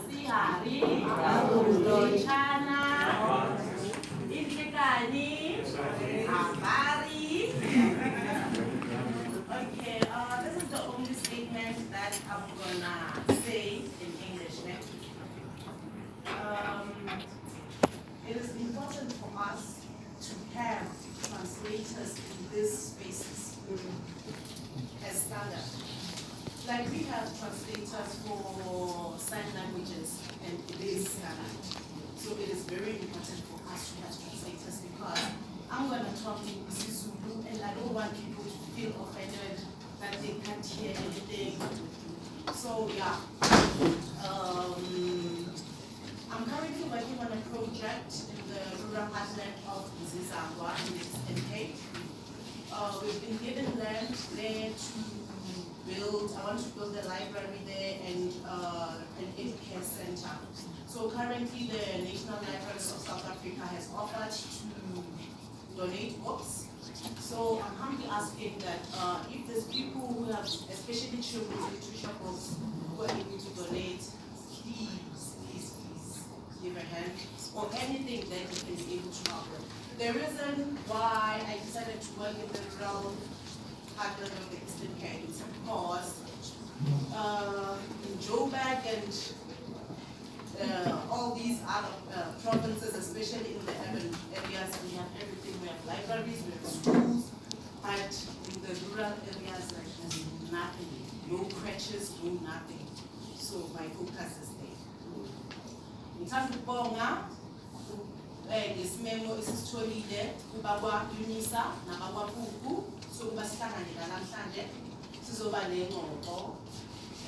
Sihari, Chana, Indikani, Abari. Okay, this is the only statement that I'm gonna say in English next. It is important for us to have translators in these spaces as standard. Like we have translators for sign languages, and it is standard. So it is very important for us to have translators because I'm going to talk in Zulu, and I don't want people to feel offended that they can't hear anything. So yeah, I'm currently working on a project in the rural heartland of Ngingu, NK. We've been given land there to build. I want to build a library there and an education center. So currently the National Library of South Afrika has offered to donate books. So I'm humbly asking that if there's people who have, especially children's literature books, who are able to donate, please give a hand, or anything that is able to help them. The reason why I decided to work in the rural heartland of the Eastern Cape is because in Joburg and all these other provinces, especially in the urban areas, we have everything. We have libraries, we have schools, but in the rural areas, like, there's nothing. No crutches, no nothing. So my focus is there. In terms of Bonga, ngesimemo esisitholile kubakwa UNISA nabakwa Puku sokuba sihlanganela namhlanje sizoba nengxoxo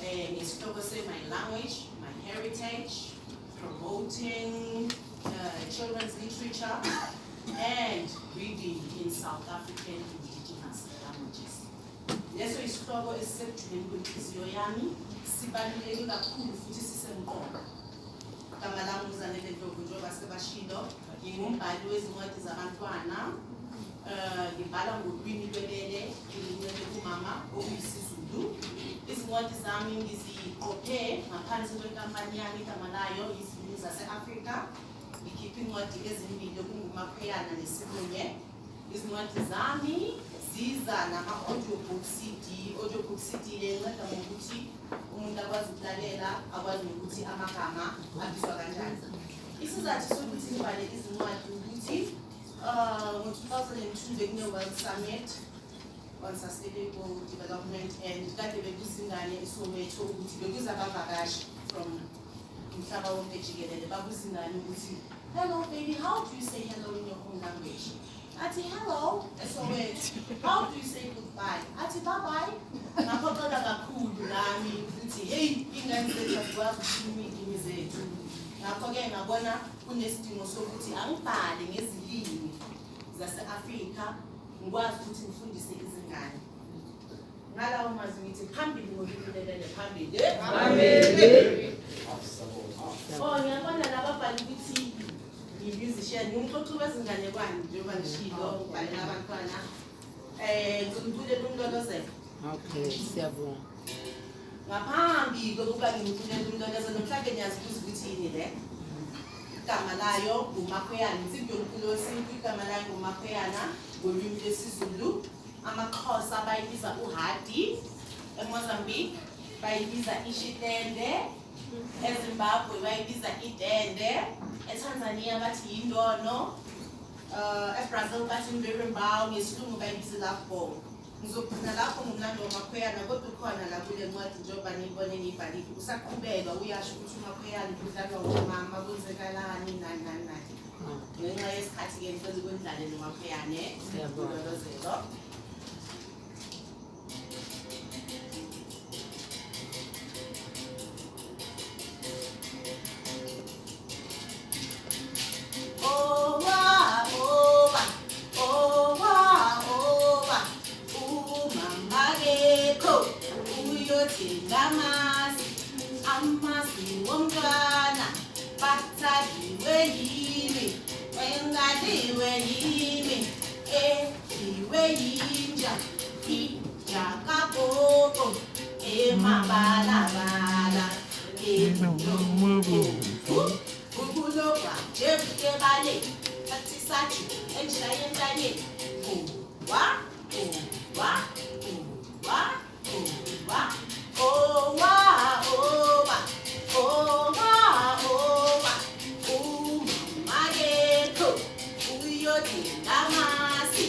ngesihloko se-my language, my heritage, promoting children's literature and reading in South African indigenous languages. Leso isihloko esiseduleni kwenhliziyo yami sibaluleke kakhulu futhi sisemqoka. Igama lami Ndlovu njengoba sebashilo, ngingumbhali wezincwadi zabantwana, ngibhala ngolwimi lwebele, ngiluncedo kumama okuyisiZulu. Izincwadi zami ngiziqophe ngaphansi kwenkampani yami igama layo Izilimi zase-Afrika. Ngikhipha incwadi ezimbili okunguMakhweyana neSibunye. Izincwadi zami ziza nama-audiobook CD. Audiobook CD lenceda ngokuthi umuntu akwazi ukulalela, akwazi ukuthi amagama abizwa kanjani. Isizathu sokuthi ngibhale izincwadi ukuthi ngo-2002 bekune-World Summit on Sustainable Development and kade bekuzingane eSoweto ukuthi bekuza abavakashi from umhlaba wonke jikelele bakuzingane ukuthi, hello baby, how do you say hello in your own language? Athi hello, eSoweto. How do you say goodbye? Athi bye-bye. Ngaphoxeka kakhulu nami ukuthi hey, ingane zethu azikwazi ukukhuluma izilimi zethu. Ngakho-ke ngabona kunesidingo sokuthi angibhale ngezilimi zase-Afrika, ngikwazi ukuthi ngifundise izingane. Ngalawo mazwi ngithi phambili ngolimi lwebele, phambili. Ngiyabona lababhali ukuthi musician, ngumxoxi wezinganekwane njengoba ngishilo ngibhalela abantwana. Ngizomthulela uMlolozelo. Okay, siyabonga. Ngaphambi kokuba ngimthulela uMlolozelo, mhlawumbe niyazibuza ukuthi yini le? Igama layo nguMakhweyana, insimbi yomculo wesintu, igama layo nguMakhweyana ngolwimi lwesiZulu. AmaXhosa bayibiza uHadi, eMozambique bayibiza iShitende, eZimbabwe bayibiza iDende, eTanzania bathi yindono, eBrazil bathi imbirembawu, ngesiLungu bayibiza ilafbongo. Ngizogcina lapho ngomlando waMakhweyana, kodwa ukhona la kule ncwadi njengoba niyibone ngiyibhalile, usaqhubeka uyasho ukuthi uMakhweyana udlalwa ngomama, kwenzekalani nani nani nani. Ngenxa yesikhathi-ke ngicela ukundlalela uMakhweyane. Siyabonga. Isinamuva bathi engishaya entanyeni. Wa, wa, wa, wa. Oh wa, oh wa, oh wa, oh wa. Umagekho uyodinga amasi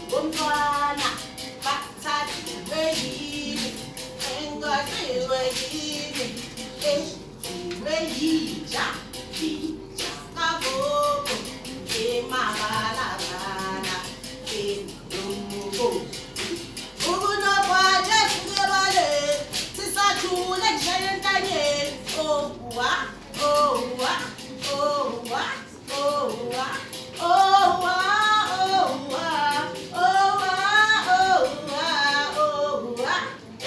bomntwana bathathiwe yini engaziwe yini eziwe yinja kagogo emabalabala enumubo ukunokwaje sikebale sisathule ngishaya entanyeni. Oh wa, oh wa, oh wa, oh wa, oh wa, oh wa, oh wa, oh wa, oh wa,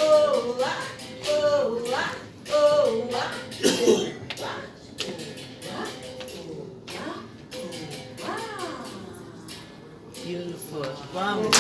oh wa, oh wa, oh wa. Beautiful. Wow.